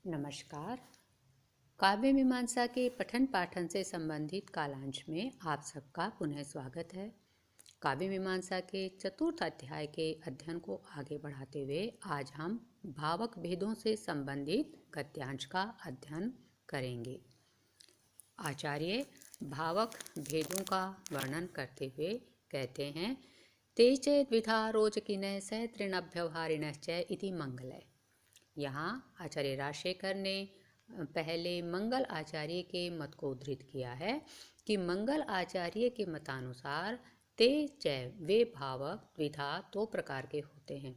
नमस्कार। काव्य मीमांसा के पठन पाठन से संबंधित कालांश में आप सबका पुनः स्वागत है। काव्य मीमांसा के चतुर्थ अध्याय के अध्ययन को आगे बढ़ाते हुए आज हम भावक भेदों से संबंधित गद्यांश का अध्ययन करेंगे। आचार्य भावक भेदों का वर्णन करते हुए कहते हैं, ते च द्विधा रोचकिनः स तृणभ्यवहारिणश्च इति मंगलः। यहाँ आचार्य राजशेखर ने पहले मंगल आचार्य के मत को उद्धृत किया है कि मंगल आचार्य के मतानुसार ते च वे भावक द्विधा दो प्रकार के होते हैं,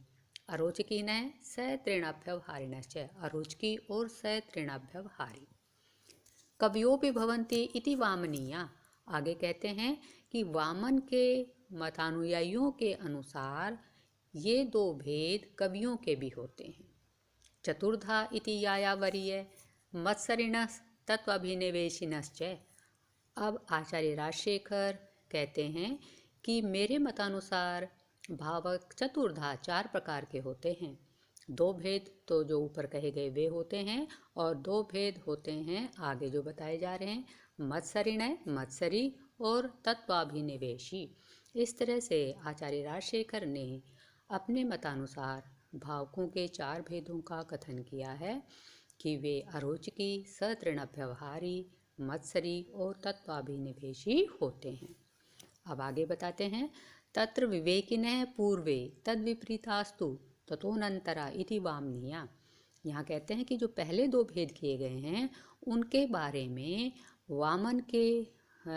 अरोचकी न स तृणाभ्यवहारिणश्च, अरोचकी और स तृणाभ्यवहारी। कवियों भी भवन्ति इति वामनीया। आगे कहते हैं कि वामन के मतानुयायियों के अनुसार ये दो भेद कवियों के भी होते हैं। चतुर्धा इति यायावरीय मत्सरिणः तत्वाभिनिवेशिनश्च। अब आचार्य राजशेखर कहते हैं कि मेरे मतानुसार भावक चतुर्धा चार प्रकार के होते हैं। दो भेद तो जो ऊपर कहे गए वे होते हैं और दो भेद होते हैं आगे जो बताए जा रहे हैं, मत्सरिण मत्सरी और तत्वाभिनिवेशी। इस तरह से आचार्य राजशेखर ने अपने मतानुसार भावकों के चार भेदों का कथन किया है कि वे अरोचकी, सतृणभ्यवहारी, मत्सरी और तत्वाभिनिवेशी होते हैं। अब आगे बताते हैं, तत्र विवेकिनः पूर्वे तद्विपरीतास्तु ततोऽनन्तरा इति वामनीया। यहाँ कहते हैं कि जो पहले दो भेद किए गए हैं उनके बारे में वामन के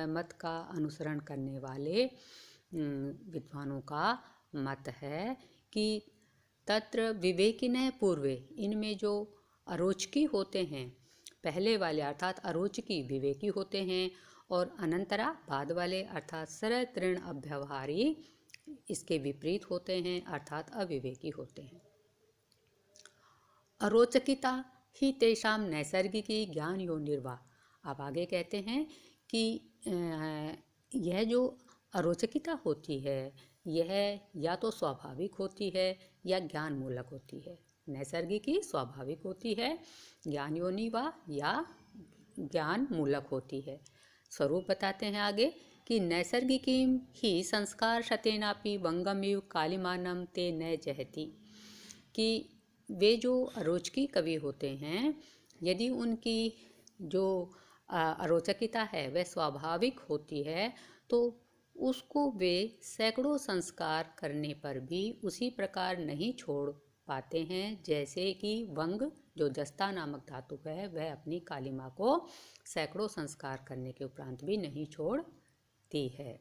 मत का अनुसरण करने वाले विद्वानों का मत है कि तत्र विवेकिनः पूर्वे, इनमें जो अरोचकी होते हैं पहले वाले अर्थात अरोचकी विवेकी होते हैं और अनंतरा बाद वाले अर्थात सरल तृण अभ्यवहारी इसके विपरीत होते हैं अर्थात अविवेकी होते हैं। अरोचकिता ही तेषां नैसर्गिकी ज्ञान यो निर्वाह। अब आगे कहते हैं कि यह जो अरोचकिता होती है यह या तो स्वाभाविक होती है या ज्ञान मूलक होती है। नैसर्गिकी स्वाभाविक होती है, ज्ञान योनि वा या ज्ञान मूलक होती है। स्वरूप बताते हैं आगे कि नैसर्गिकी ही संस्कार शतेनापि वंगमिव कालिमानम ते न जहति। कि वे जो अरोचकी कवि होते हैं यदि उनकी जो अरोचकिता है वह स्वाभाविक होती है तो उसको वे सैकड़ों संस्कार करने पर भी उसी प्रकार नहीं छोड़ पाते हैं जैसे कि वंग जो जस्ता नामक धातु है वह अपनी कालिमा को सैकड़ों संस्कार करने के उपरांत भी नहीं छोड़ती है।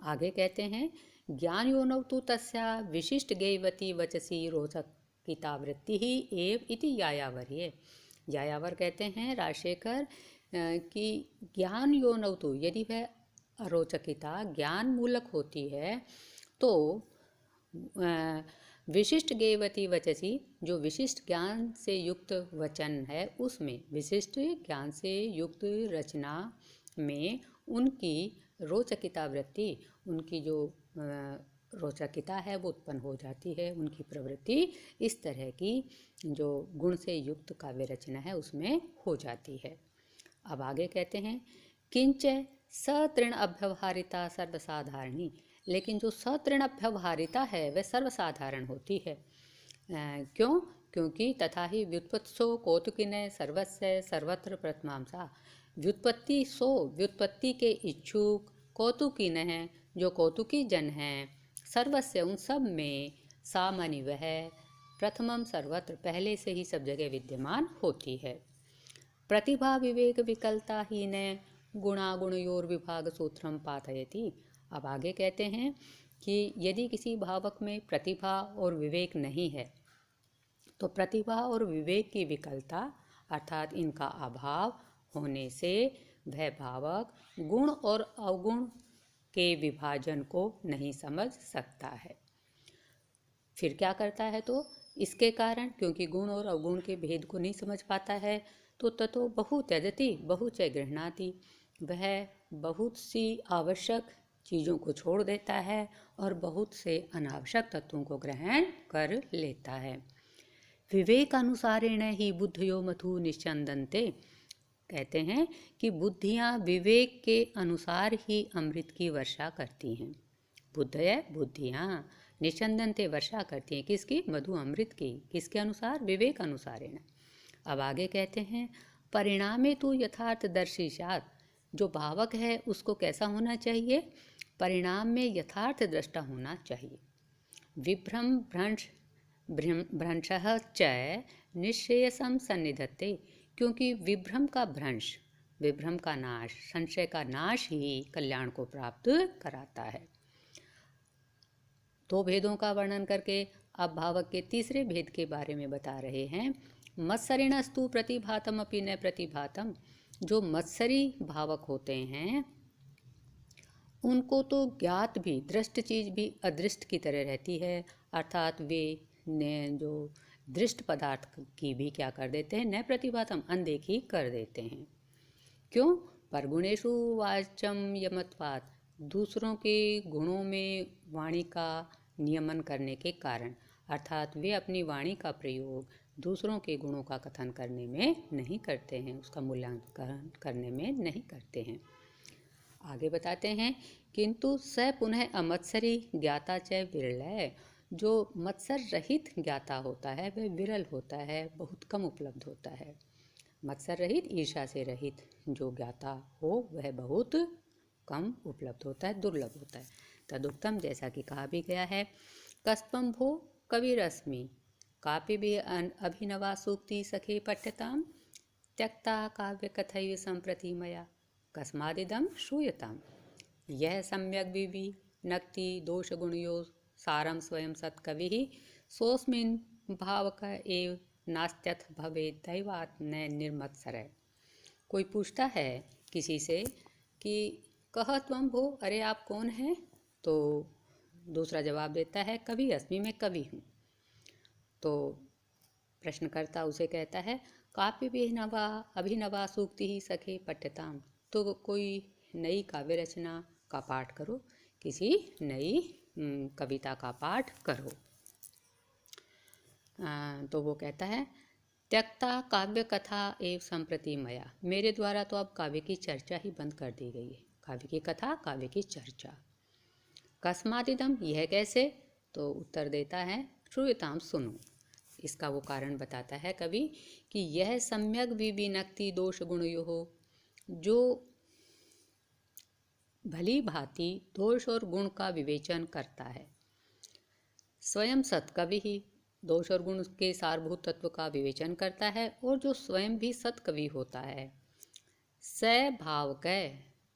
आगे कहते हैं, ज्ञान योनौ तु तस्या विशिष्ट गेयवती वचसी रोचकितावृत्ति ही एव इति यायावर्ये। यायावर कहते हैं राजशेखर कि ज्ञान योनौ तु, यदि वह अरोचकिता ज्ञान मूलक होती है तो विशिष्ट गेयवती वचसी, जो विशिष्ट ज्ञान से युक्त वचन है उसमें, विशिष्ट ज्ञान से युक्त रचना में उनकी रोचकिता वृत्ति, उनकी जो रोचकिता है वो उत्पन्न हो जाती है, उनकी प्रवृत्ति इस तरह की जो गुण से युक्त काव्य रचना है उसमें हो जाती है। अब आगे कहते हैं, किंच सतृण अभ्यवहारिता सर्वसाधारणी। लेकिन जो सतृण अभ्यवहारिता है वह सर्वसाधारण होती है। क्यों? क्योंकि तथा ही व्युत्पत्सो कौतुकिनः सर्वस्य सर्वत्र प्रथमांसा। व्युत्पत्ति सो, व्युत्पत्ति के इच्छुक, कौतुकिनः जो कौतुकी जन हैं, सर्वस्य उन सब में, सामान्य वह प्रथमम सर्वत्र पहले से ही सब जगह विद्यमान होती है। प्रतिभा विवेक विकलता ही न गुणागुणयोर विभाग सूत्रम पातयति। अब आगे कहते हैं कि यदि किसी भावक में प्रतिभा और विवेक नहीं है तो प्रतिभा और विवेक की विकलता अर्थात इनका अभाव होने से वह भावक गुण और अवगुण के विभाजन को नहीं समझ सकता है। फिर क्या करता है तो इसके कारण, क्योंकि गुण और अवगुण के भेद को नहीं समझ पाता है तो ततो बहु त्यजति बहु च गृह्णाति, वह बहुत सी आवश्यक चीज़ों को छोड़ देता है और बहुत से अनावश्यक तत्वों को ग्रहण कर लेता है। विवेकानुसारेण ही बुद्धयो मथु निश्चंदन्ते। कहते हैं कि बुद्धियाँ विवेक के अनुसार ही अमृत की वर्षा करती हैं। बुद्धियाँ निश्चंदन्ते वर्षा करती हैं किसकी? मधु अमृत की। किसके अनुसार? विवेक अनुसारेण। अब आगे कहते हैं परिणामे तो यथार्थदर्शी स्यात्। जो भावक है उसको कैसा होना चाहिए? परिणाम में यथार्थ दृष्टा होना चाहिए। विभ्रम भ्रंशः च निश्रेयसम सन्निधत्ते। क्योंकि विभ्रम का नाश, संशय का नाश ही कल्याण को प्राप्त कराता है। दो भेदों का वर्णन करके अब भावक के तीसरे भेद के बारे में बता रहे हैं। मत्सरिणस्तु प्रतिभातम अपि न प्रतिभातम। जो मत्सरी भावक होते हैं उनको तो ज्ञात भी, दृष्ट चीज भी अदृष्ट की तरह रहती है, अर्थात वे ने जो दृष्ट पदार्थ की भी क्या कर देते हैं? न प्रतिभातम, अनदेखी कर देते हैं। क्यों? परगुणेषु वाच्यम यमत्वात्। दूसरों के गुणों में वाणी का नियमन करने के कारण, अर्थात वे अपनी वाणी का प्रयोग दूसरों के गुणों का कथन करने में नहीं करते हैं, उसका मूल्यांकन करने में नहीं करते हैं। आगे बताते हैं किंतु स पुनः अमत्सरी ज्ञाता च विरल। जो मत्सर रहित ज्ञाता होता है वह विरल होता है, बहुत कम उपलब्ध होता है। मत्सर रहित, ईर्ष्या से रहित जो ज्ञाता हो वह बहुत कम उपलब्ध होता है, दुर्लभ होता है। तदुक्तम, जैसा कि कहा भी गया है, कस्पम भो कविरस्मि कापि भी अभिनवा सूक्ति सखे पठ्यताम त्यक्ता काव्य कथैव संप्रति मया कस्मादिदम श्रूयताम। यह सम्यक विविनक्ति दोष गुणयो सारम स्वयं सत्कवि सोस्मिन् भावक एव नास्त्यथ भवे दैवात् न निर्मत्सर। कोई पूछता है किसी से कि कह त्वं भो, अरे आप कौन हैं? तो दूसरा जवाब देता है कवि अस्मि, मैं कवि हूँ। तो प्रश्नकर्ता उसे कहता है काव्य अभिनवा सूक्ति ही सखे पठ्यताम। तो कोई नई काव्य रचना का पाठ करो, किसी नई कविता का पाठ करो। तो वो कहता है त्यक्ता काव्य कथा एवं संप्रति मया। मेरे द्वारा तो अब काव्य की चर्चा ही बंद कर दी गई है। काव्य की कथा, काव्य की चर्चा। कस्मादिदम, यह कैसे? तो उत्तर देता है श्रूयताम, सुनो। इसका वो कारण बताता है कवि कि यह सम्यक विविनक्ति दोष गुणयो हो, जो भली भांति दोष और गुण का विवेचन करता है। स्वयं सत्कवि ही दोष और गुण के सारभूत तत्व का विवेचन करता है और जो स्वयं भी सत्कवि होता है। स भावक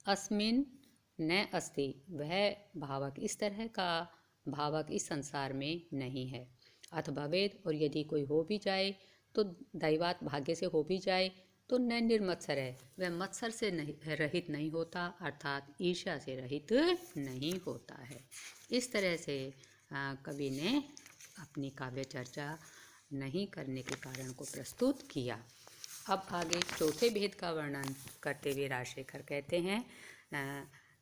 अस्मिन् न अस्ति, वह भावक, इस तरह का भावक इस संसार में नहीं है। अथ भवेद, और यदि कोई हो भी जाए तो दैवात, भाग्य से हो भी जाए तो न निर्मत्सर है, वह मत्सर से नहीं रहित नहीं होता, अर्थात ईर्ष्या से रहित नहीं होता है। इस तरह से कवि ने अपनी काव्य चर्चा नहीं करने के कारण को प्रस्तुत किया। अब आगे चौथे भेद का वर्णन करते हुए राजशेखर कहते हैं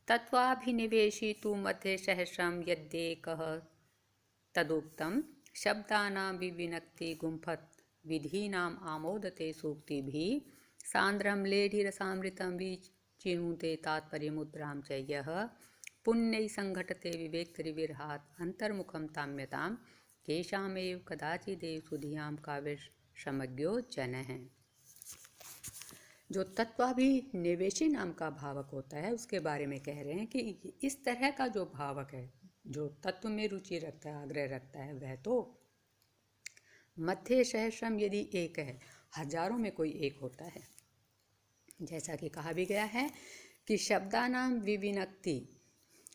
तत्वाभिनिवेशी तु मध्य सहस्रम यद्येकः तदुक्तम शब्दानां विविनक्ति गुम्फत विधीनाम आमोदते सूक्ति भी सांद्रम लेढिरसामृतं विचिनुते तात्पर्यमुद्रां च यः पुण्यै संघटते विवेकत्रिविरहात् अंतर्मुखं ताम्यतां केशामेव कदाचिदेव सुधियां काव्यसमज्ञो जनः। जो तत्वाभिनिवेशी नाम का भावक होता है उसके बारे में कह रहे हैं कि इस तरह का जो भावक है, जो तत्व में रुचि रखता है, आग्रह रखता है, वह तो मध्य सहस्रम यदि एक है, हजारों में कोई एक होता है। जैसा कि कहा भी गया है कि शब्दानाम विविनक्ति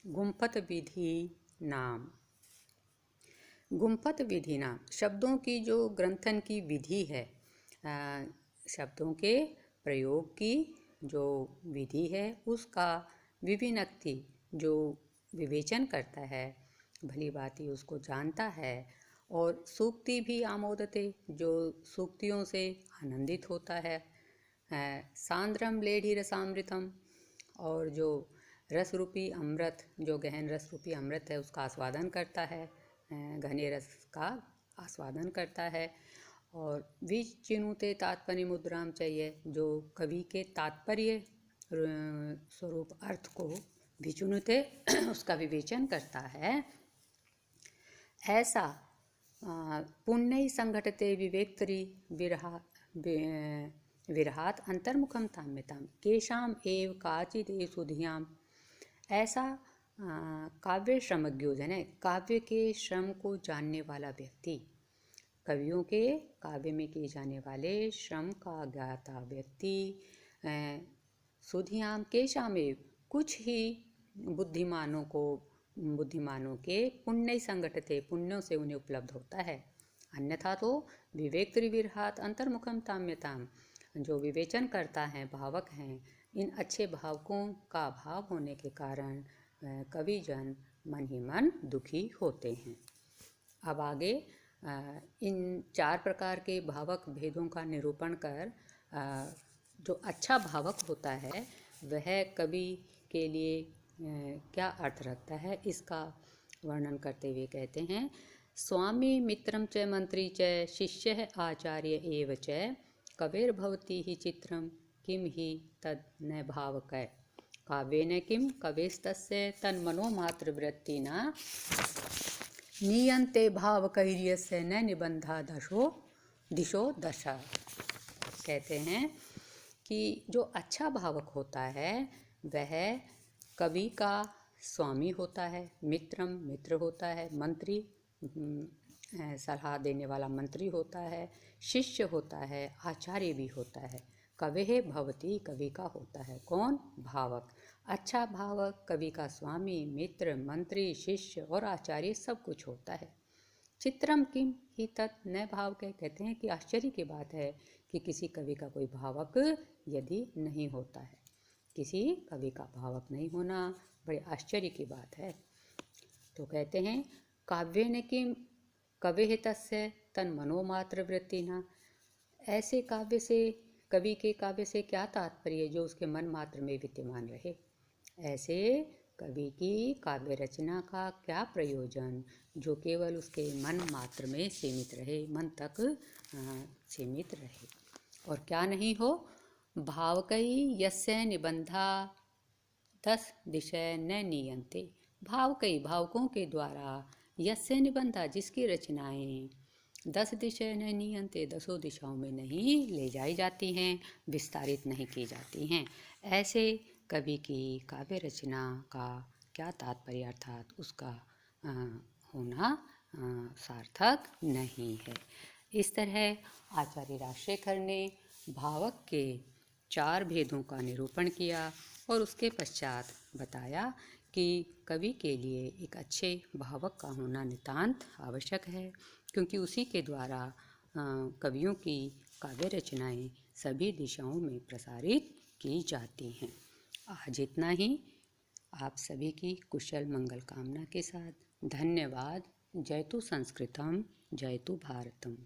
गुम्फत विधि नाम। गुम्फत विधि नाम, शब्दों की जो ग्रंथन की विधि है, शब्दों के प्रयोग की जो विधि है उसका विविनक्ति, जो विवेचन करता है, भली भांति उसको जानता है, और सूक्ति भी आमोदते, जो सूक्तियों से आनंदित होता है, सांद्रम लेढ़ी रसामृतम, और जो रस रूपी अमृत, जो गहन रस रूपी अमृत है उसका आस्वादन करता है, घने रस का आस्वादन करता है, और विचिनुते तात्पर्य मुद्राम चाहिए, जो कवि के तात्पर्य स्वरूप अर्थ को विचुनुते उसका विवेचन करता है। ऐसा पुण्य संघटते विवेक्तरी विरहात अंतर्मुखम ताम्यताम केशाम एव काचिदेषु धियाम। ऐसा काव्य श्रमज्ञोजन है, काव्य के श्रम को जानने वाला व्यक्ति, कवियों के काव्य में किए जाने वाले श्रम का ज्ञाता व्यक्ति सुधियाम केशामेव कुछ ही बुद्धिमानों के पुण्य संगठते पुण्यों से उन्हें उपलब्ध होता है। अन्यथा तो विवेक त्रिविरहात अंतर्मुखम ताम्यताम, जो विवेचन करता है, भावक हैं, इन अच्छे भावकों का अभाव होने के कारण कविजन मन ही मन दुखी होते हैं। अब आगे इन 4 प्रकार के भावक भेदों का निरूपण कर जो अच्छा भावक होता है वह कवि के लिए क्या अर्थ रखता है, इसका वर्णन करते हुए कहते हैं, स्वामी मित्रम च मंत्री च शिष्य आचार्य एव च कवेर्भवति ही चित्रम किम ही तद न भावकै काव्येन किम कवेस्तस्य तन्मनोमात्रवृत्तिना नीयन्ते भावकैर्यस्य न निबंधा दिशो दशा। कहते हैं कि जो अच्छा भावक होता है वह कवि का स्वामी होता है, मित्र होता है, मंत्री सलाह देने वाला मंत्री होता है, शिष्य होता है, आचार्य भी होता है। कवेः भवति, कवि का होता है कौन? भावक। अच्छा भावक कवि का स्वामी, मित्र, मंत्री, शिष्य और आचार्य सब कुछ होता है। चित्रम किम ही तत् न भाव के, कहते हैं कि आश्चर्य की बात है कि किसी कवि का कोई भावक यदि नहीं होता है, किसी कवि का भावक नहीं होना बड़े आश्चर्य की बात है। तो कहते हैं काव्येन किम कवेः तस्य तन मनोमात्र वृत्तिना, ऐसे काव्य से, कवि के काव्य से क्या तात्पर्य जो उसके मन मात्र में विद्यमान रहे। ऐसे कवि की काव्य रचना का क्या प्रयोजन जो केवल उसके मन मात्र में सीमित रहे, मन तक सीमित रहे। और क्या नहीं हो, भावकई यस्य निबंधा 10 दिशा न नीयन्ते, भावकई भावकों के द्वारा, यस्य निबंधा जिसकी रचनाएं 10 दिशा न नीयन्ते 10 दिशाओं में नहीं ले जाई जाती हैं, विस्तारित नहीं की जाती हैं। ऐसे कवि की काव्य रचना का क्या तात्पर्य अर्थात उसका होना सार्थक नहीं है। इस तरह आचार्य राजशेखर ने भावक के 4 भेदों का निरूपण किया और उसके पश्चात बताया कि कवि के लिए एक अच्छे भावक का होना नितांत आवश्यक है, क्योंकि उसी के द्वारा कवियों की काव्य रचनाएं सभी दिशाओं में प्रसारित की जाती हैं। आज इतना ही। आप सभी की कुशल मंगल कामना के साथ धन्यवाद। जयतु संस्कृतम, जयतु भारतम।